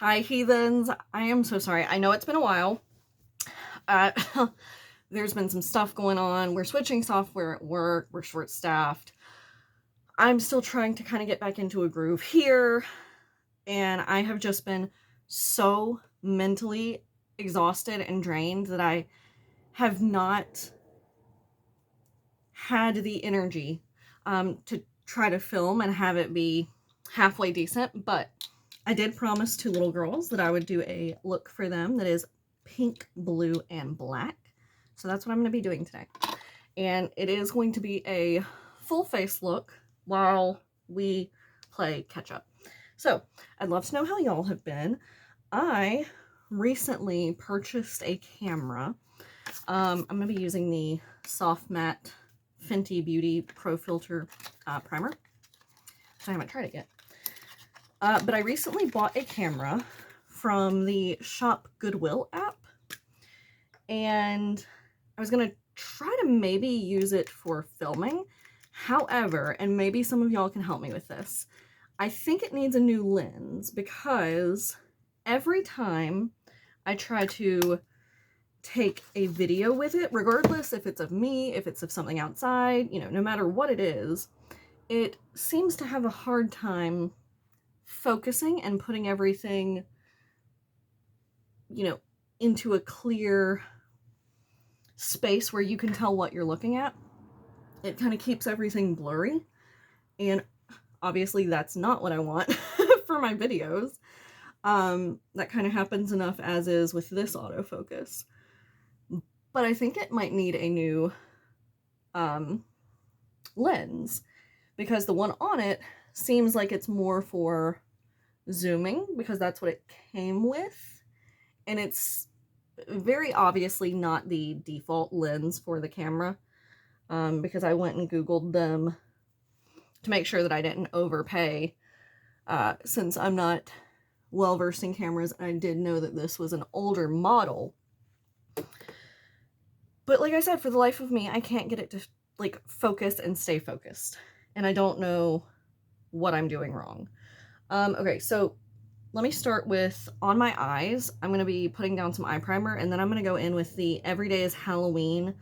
Hi, heathens. I am so sorry. I know it's been a while. Uh, there's been some stuff going on. We're switching software at work. We're short-staffed. I'm still trying to kind of get back into a groove here. And I have just been so mentally exhausted and drained that I have not had the energy to try to film and have it be halfway decent. But I did promise two little girls that I would do a look for them that is pink, blue, and black. So that's what I'm going to be doing today. And it is going to be a full face look while we play catch up. So I'd love to know how y'all have been. I recently purchased a camera. I'm going to be using the Soft Matte Fenty Beauty Pro Filter primer. So I haven't tried it yet. But I recently bought a camera from the Shop Goodwill app. And I was going to try to maybe use it for filming. However, and maybe some of y'all can help me with this, I think it needs a new lens because every time I try to take a video with it, regardless if it's of me, if it's of something outside, you know, no matter what it is, it seems to have a hard time focusing and putting everything, you know, into a clear space where you can tell what you're looking at. It kind of keeps everything blurry, and obviously that's not what I want for my videos. That kind of happens enough as is with this autofocus. But I think it might need a new lens because the one on it seems like it's more for zooming because that's what it came with. And it's very obviously not the default lens for the camera because I went and Googled them to make sure that I didn't overpay since I'm not well versed in cameras. I did know that this was an older model. But like I said, for the life of me, I can't get it to like focus and stay focused. And I don't know what I'm doing wrong. Okay, so let me start with on my eyes. I'm going to be putting down some eye primer, and then I'm going to go in with the Every Day is Halloween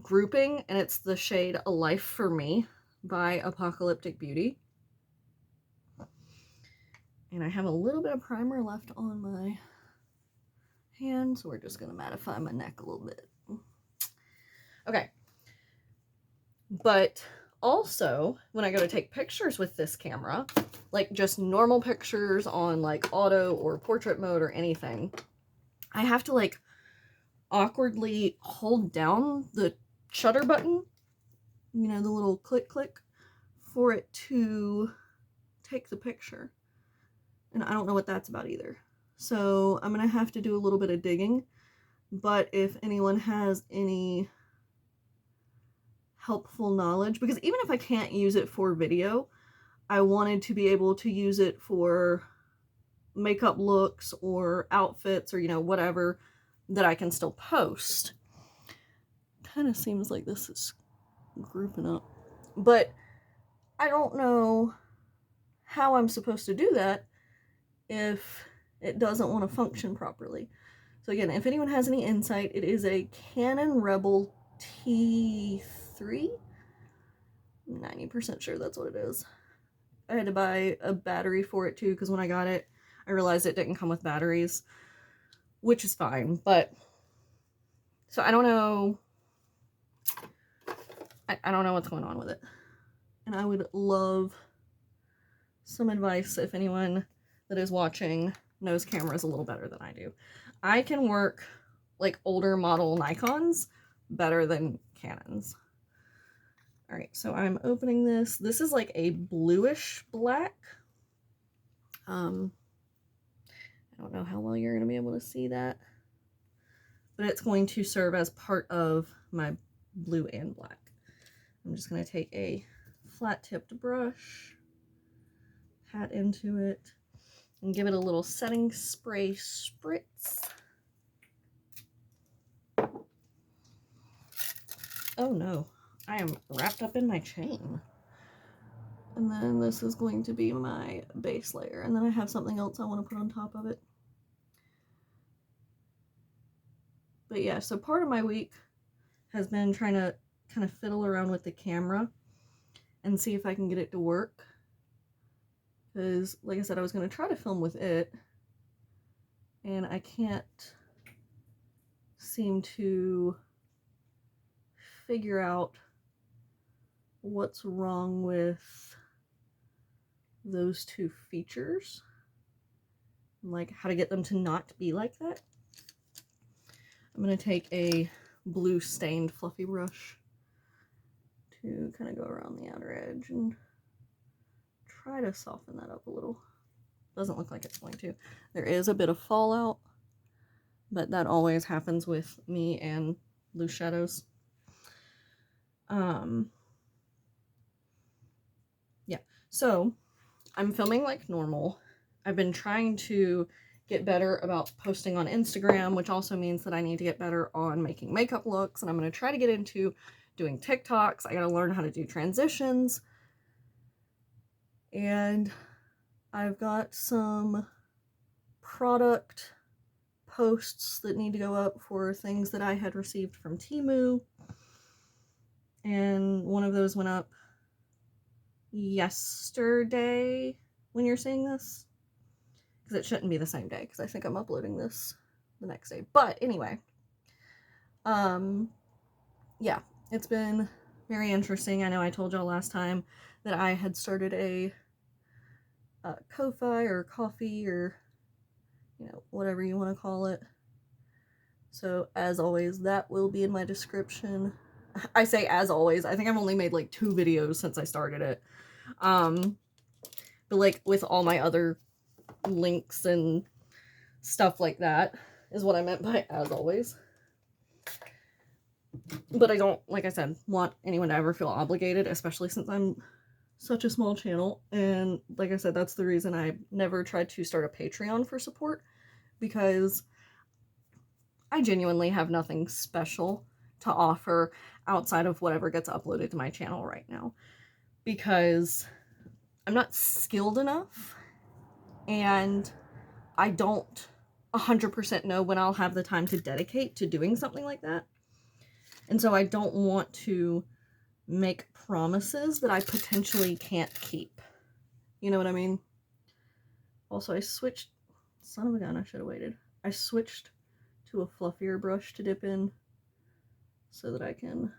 grouping, and it's the shade A Life for Me by Apocalyptic Beauty. And I have a little bit of primer left on my hand, so we're just going to mattify my neck a little bit. Okay. But also, when I go to take pictures with this camera, like just normal pictures on like auto or portrait mode or anything, I have to like awkwardly hold down the shutter button, you know, the little click click, for it to take the picture. And I don't know what that's about either. So I'm going to have to do a little bit of digging. But if anyone has any helpful knowledge, because even if I can't use it for video, I wanted to be able to use it for makeup looks or outfits or, you know, whatever that I can still post. Kind of seems like this is grouping up. But I don't know how I'm supposed to do that if it doesn't want to function properly. So again, if anyone has any insight, it is a Canon Rebel T3. I'm 90% sure that's what it is. I had to buy a battery for it too, because when I got it, I realized it didn't come with batteries, which is fine. But so I don't know. I don't know what's going on with it. And I would love some advice if anyone that is watching knows cameras a little better than I do. I can work like older model Nikons better than Canons. All right, so I'm opening this. This is like a bluish black. I don't know how well you're going to be able to see that, but it's going to serve as part of my blue and black. I'm just going to take a flat-tipped brush, pat into it, and give it a little setting spray spritz. Oh no, I am wrapped up in my chain. And then this is going to be my base layer. And then I have something else I want to put on top of it. But yeah, so part of my week has been trying to kind of fiddle around with the camera and see if I can get it to work. Because, like I said, I was going to try to film with it. And I can't seem to figure out what's wrong with those two features, like how to get them to not be like that. I'm going to take a blue stained fluffy brush to kind of go around the outer edge and try to soften that up a little. Doesn't look like it's going to. There is a bit of fallout, but that always happens with me and loose shadows. Yeah, so I'm filming like normal. I've been trying to get better about posting on Instagram, which also means that I need to get better on making makeup looks, and I'm going to try to get into doing TikToks. I got to learn how to do transitions, and I've got some product posts that need to go up for things that I had received from Temu, and one of those went up yesterday when you're seeing this, because it shouldn't be the same day, because I think I'm uploading this the next day. But anyway, yeah, it's been very interesting. I know I told y'all last time that I had started a Ko-Fi or coffee, or you know, whatever you want to call it. So as always, that will be in my description. I say as always, I think I've only made like 2 videos since I started it. But like with all my other links and stuff like that is what I meant by as always. But I don't, like I said, want anyone to ever feel obligated, especially since I'm such a small channel. And like I said, that's the reason I never tried to start a Patreon for support, because I genuinely have nothing special to offer outside of whatever gets uploaded to my channel right now, because I'm not skilled enough, and I don't 100% know when I'll have the time to dedicate to doing something like that. And so I don't want to make promises that I potentially can't keep. You know what I mean? Also, I switched, son of a gun, I should have waited. I switched to a fluffier brush to dip in so that I can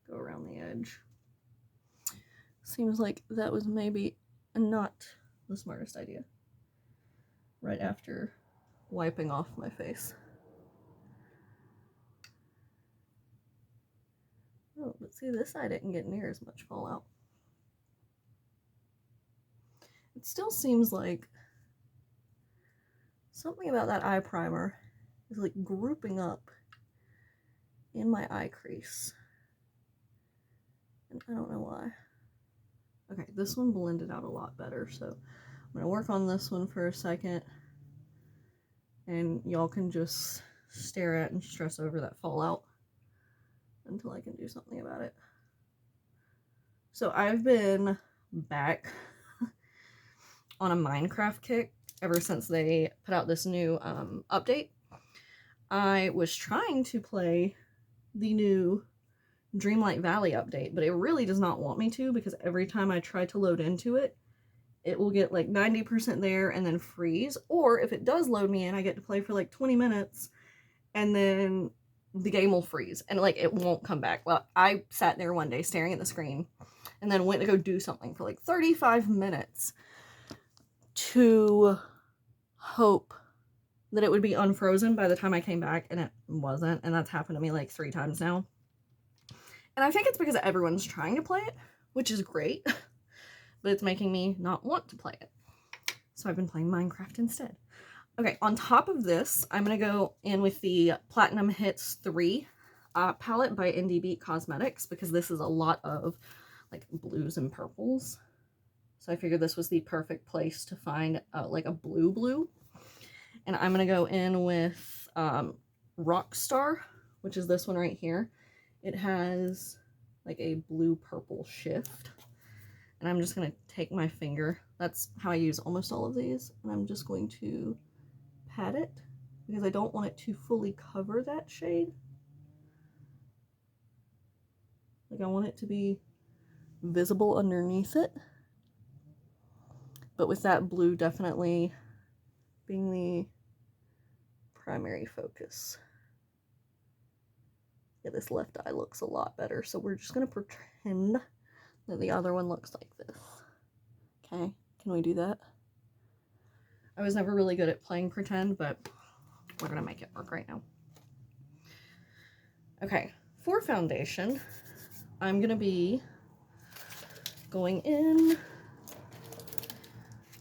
go around the edge. Seems like that was maybe not the smartest idea right after wiping off my face. Oh, but see, this side didn't get near as much fallout. It still seems like something about that eye primer is like grouping up in my eye crease. And I don't know why. Okay, this one blended out a lot better, so I'm going to work on this one for a second, and y'all can just stare at and stress over that fallout until I can do something about it. So I've been back on a Minecraft kick ever since they put out this new update. I was trying to play the new Dreamlight Valley update, but it really does not want me to, because every time I try to load into it, it will get like 90% there and then freeze. Or if it does load me in, I get to play for like 20 minutes and then the game will freeze and like it won't come back. Well, I sat there one day staring at the screen and then went to go do something for like 35 minutes to hope that it would be unfrozen by the time I came back, and it wasn't. And that's happened to me like 3 times now. And I think it's because everyone's trying to play it, which is great, but it's making me not want to play it. So I've been playing Minecraft instead. Okay, on top of this, I'm going to go in with the Platinum Hits 3 palette by Indie Beat Cosmetics, because this is a lot of like blues and purples. So I figured this was the perfect place to find like a blue. And I'm going to go in with Rockstar, which is this one right here. It has like a blue-purple shift. And I'm just going to take my finger. That's how I use almost all of these. And I'm just going to pat it because I don't want it to fully cover that shade. Like I want it to be visible underneath it. But with that blue definitely being the primary focus. Yeah, this left eye looks a lot better. So we're just going to pretend that the other one looks like this. Okay, can we do that? I was never really good at playing pretend, but we're going to make it work right now. Okay, for foundation, I'm going to be going in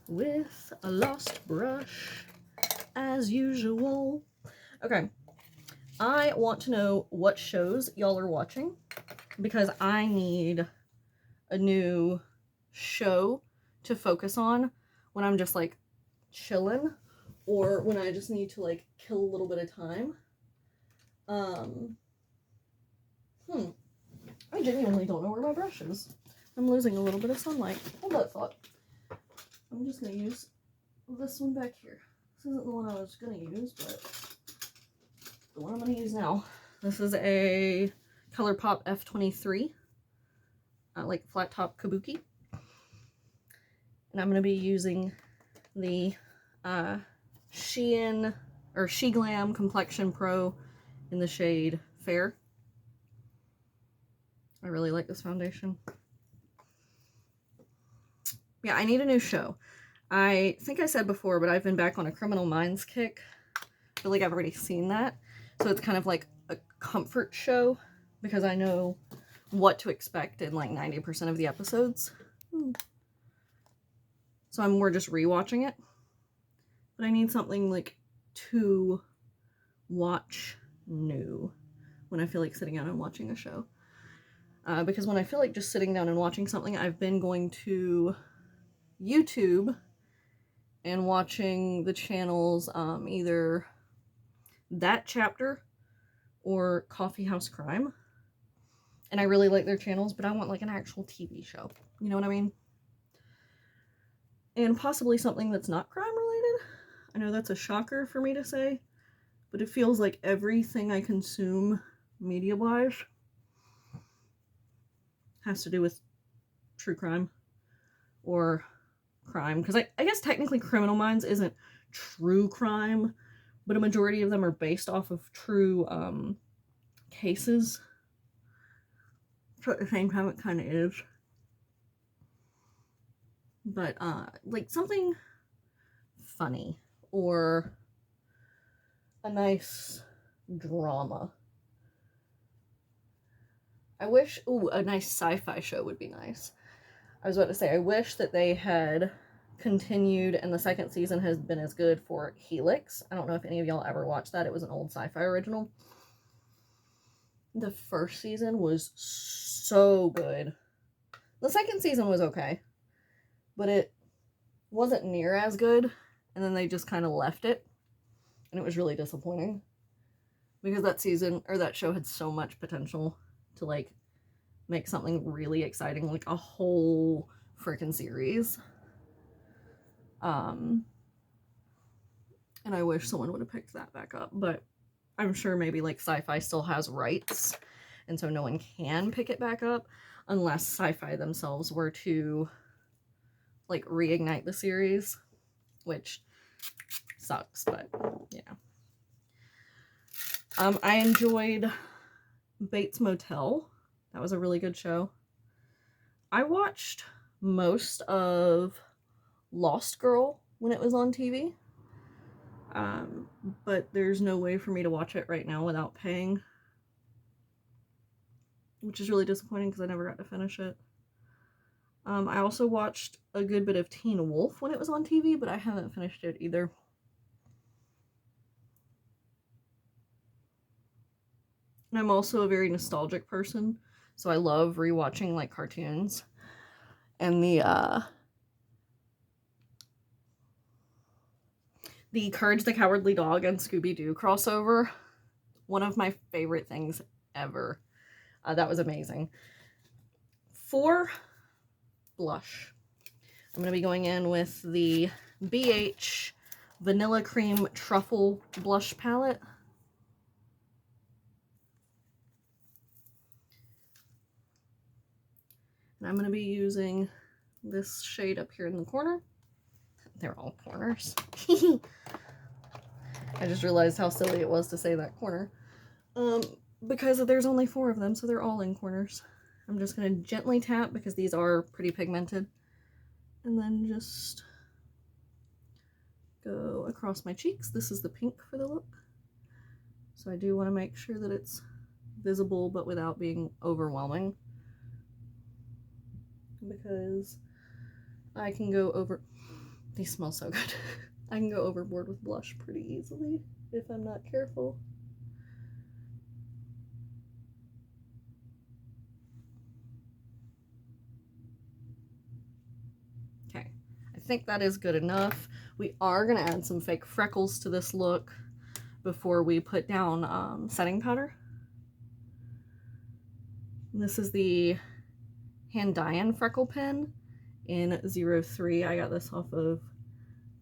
with a Lost brush as usual. Okay, I want to know what shows y'all are watching because I need a new show to focus on when I'm just like chilling or when I just need to like kill a little bit of time. I genuinely don't know where my brush is. I'm losing a little bit of sunlight. Hold that thought. I'm just going to use this one back here. This isn't the one I was going to use, but the one I'm going to use now. This is a ColourPop F23, like flat top kabuki. And I'm going to be using the Shein or She Glam Complexion Pro in the shade Fair. I really like this foundation. Yeah, I need a new show. I think I said before, but I've been back on a Criminal Minds kick. I feel like I've already seen that. So it's kind of like a comfort show because I know what to expect in like 90% of the episodes. So I'm more just rewatching it. But I need something like to watch new when I feel like sitting down and watching a show. Because when I feel like just sitting down and watching something, I've been going to YouTube and watching the channels, either That Chapter or Coffee House Crime. And I really like their channels, but I want like an actual TV show. You know what I mean? And possibly something that's not crime related. I know that's a shocker for me to say, but it feels like everything I consume media-wise has to do with true crime or crime. Because I guess technically Criminal Minds isn't true crime, but a majority of them are based off of true cases. So at the same time, it kind of is. But like something funny or a nice drama. I wish, a nice sci-fi show would be nice. I was about to say, I wish that they had continued and the second season has been as good for Helix. I don't know if any of y'all ever watched that. It was an old sci-fi original. The first season was so good. The second season was okay, but it wasn't near as good, and then they just kind of left it, and it was really disappointing because that season, or that show, had so much potential to like make something really exciting, like a whole freaking series. And I wish someone would have picked that back up, but I'm sure maybe like Sci-Fi still has rights, and so no one can pick it back up unless Sci-Fi themselves were to like reignite the series, which sucks, but yeah. I enjoyed Bates Motel. That was a really good show. I watched most of Lost Girl when it was on TV. But there's no way for me to watch it right now without paying, which is really disappointing because I never got to finish it. I also watched a good bit of Teen Wolf when it was on TV, but I haven't finished it either. And I'm also a very nostalgic person, so I love rewatching like cartoons. And the Courage the Cowardly Dog and Scooby-Doo crossover, one of my favorite things ever. That was amazing. For blush. I'm going to be going in with the BH Vanilla Cream Truffle Blush Palette. And I'm going to be using this shade up here in the corner. They're all corners. I just realized how silly it was to say that corner. Because there's only 4 of them, so they're all in corners. I'm just going to gently tap because these are pretty pigmented. And then just go across my cheeks. This is the pink for the look. So I do want to make sure that it's visible but without being overwhelming. Because I can go over... These smell so good. I can go overboard with blush pretty easily if I'm not careful. Okay, I think that is good enough. We are going to add some fake freckles to this look before we put down setting powder. And this is the Heyyyyy freckle pen in 03. I got this off of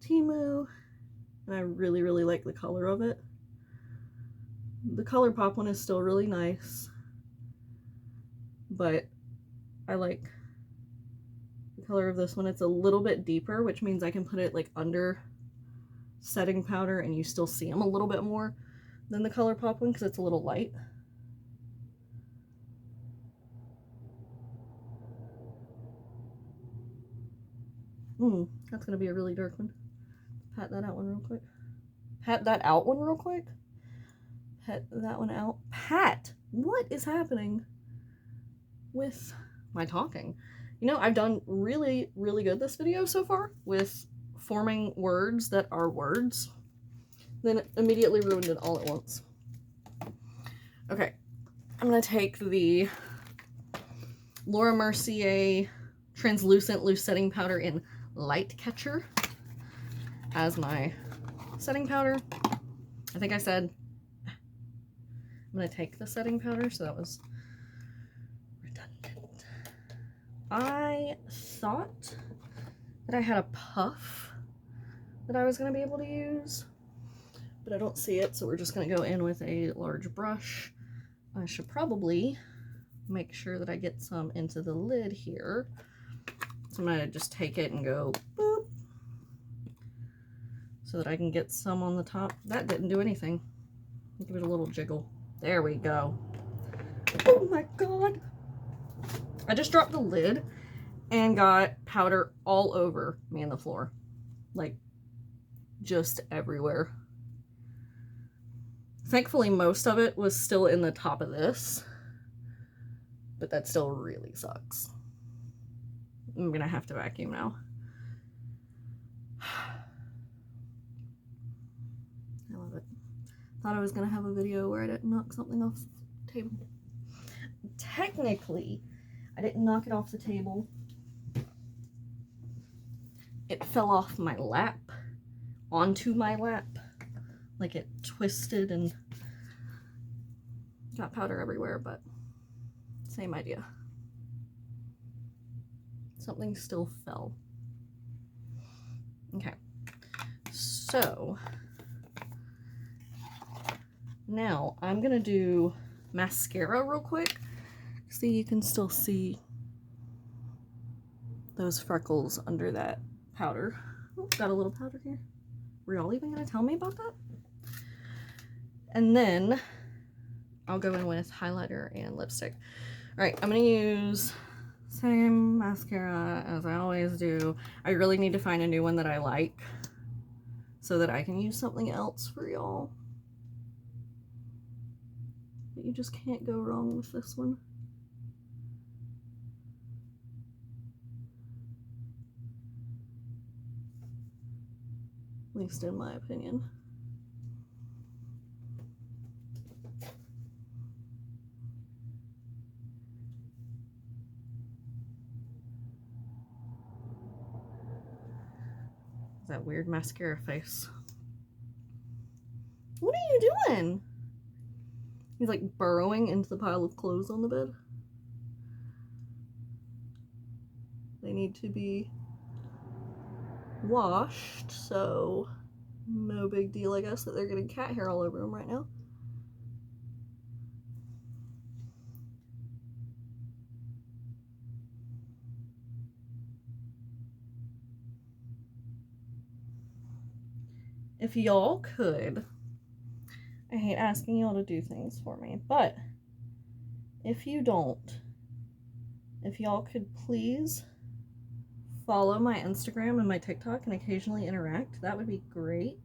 Temu, and I really, really like the color of it. The ColourPop one is still really nice, but I like the color of this one. It's a little bit deeper, which means I can put it like under setting powder and you still see them a little bit more than the ColourPop one because it's a little light. That's gonna be a really dark one. Pat that out one real quick. Pat that out one real quick. Pat that one out. Pat! What is happening with my talking? You know, I've done really, really good this video so far with forming words that are words. Then immediately ruined it all at once. Okay, I'm gonna take the Laura Mercier Translucent Loose Setting Powder in Light Catcher as my setting powder. I think I said I'm gonna take the setting powder, so that was redundant. I thought that I had a puff that I was gonna be able to use, but I don't see it, so we're just gonna go in with a large brush. I should probably make sure that I get some into the lid here. So I'm gonna just take it and go boop so that I can get some on the top. That didn't do anything. Give it a little jiggle. There we go. Oh my god. I just dropped the lid and got powder all over me on the floor. Like, just everywhere. Thankfully, most of it was still in the top of this, but that still really sucks. I'm gonna have to vacuum now. I love it. Thought I was gonna have a video where I didn't knock something off the table. Technically, I didn't knock it off the table. It fell off my lap onto my lap. Like it twisted and got powder everywhere, but same idea. Something still fell. Okay, so now I'm gonna do mascara real quick. See, you can still see those freckles under that powder. Oh, got a little powder here. Were y'all even gonna tell me about that? And then I'll go in with highlighter and lipstick. All right, I'm gonna use same mascara as I always do. I really need to find a new one that I like so that I can use something else for y'all. But you just can't go wrong with this one. At least in my opinion. That weird mascara face. What are you doing? He's like burrowing into the pile of clothes on the bed. They need to be washed, so no big deal, I guess, that they're getting cat hair all over them right now. If y'all could, I hate asking y'all to do things for me, but if you don't, if y'all could please follow my Instagram and my TikTok and occasionally interact, that would be great.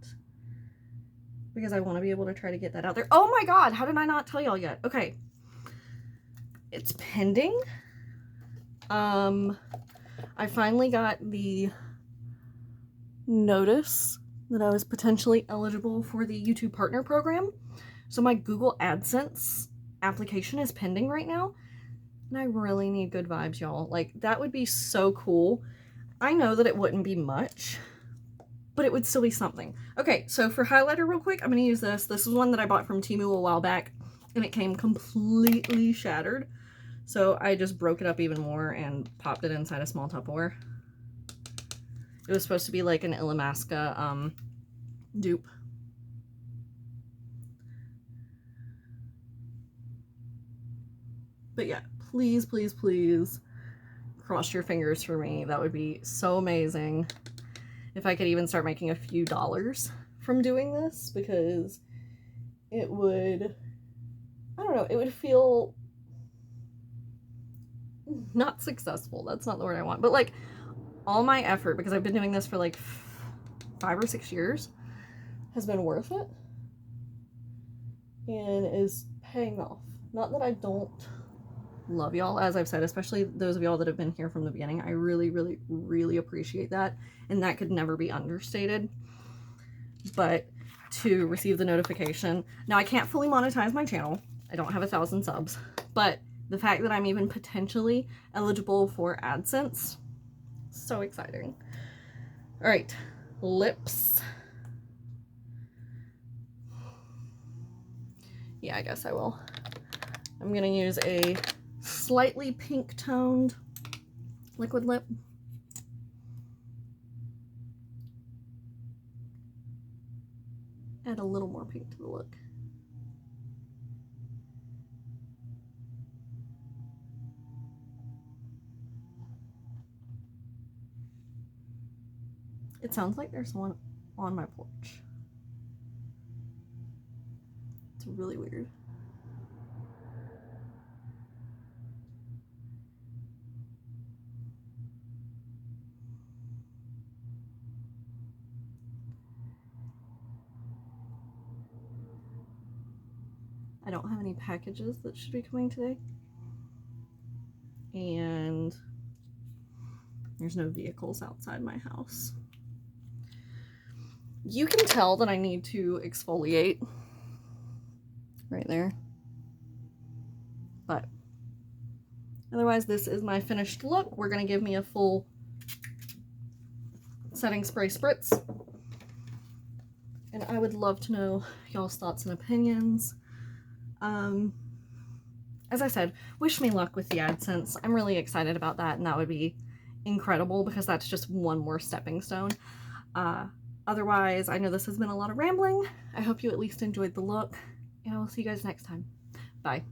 Because I want to be able to try to get that out there. Oh my god, how did I not tell y'all yet? Okay. It's pending. I finally got the notice that I was potentially eligible for the YouTube Partner Program. So my Google AdSense application is pending right now. And I really need good vibes, y'all. Like, that would be so cool. I know that it wouldn't be much, but it would still be something. Okay, so for highlighter real quick, I'm going to use this. This is one that I bought from Temu a while back, and it came completely shattered. So I just broke it up even more and popped it inside a small Tupperware. It was supposed to be like an Illamasqua dupe. But yeah, please, please, please cross your fingers for me. That would be so amazing if I could even start making a few dollars from doing this, because it would, I don't know, it would feel not successful. That's not the word I want, but like all my effort, because I've been doing this for like 5 or 6 years, has been worth it and is paying off. Not that I don't love y'all, as I've said, especially those of y'all that have been here from the beginning. I really, really, really appreciate that, and that could never be understated. But to receive the notification, now I can't fully monetize my channel. I don't have 1,000 subs, but the fact that I'm even potentially eligible for AdSense, so exciting. All right, lips. Yeah, I guess I will. I'm gonna use a slightly pink toned liquid lip. Add a little more pink to the look. It sounds like there's one on my porch. It's really weird. I don't have any packages that should be coming today. And there's no vehicles outside my house. You can tell that I need to exfoliate right there. But otherwise, this is my finished look. We're gonna give me a full setting spray spritz. And I would love to know y'all's thoughts and opinions. As I said, wish me luck with the AdSense. I'm really excited about that, and that would be incredible because that's just one more stepping stone. Otherwise, I know this has been a lot of rambling. I hope you at least enjoyed the look, and I will see you guys next time. Bye.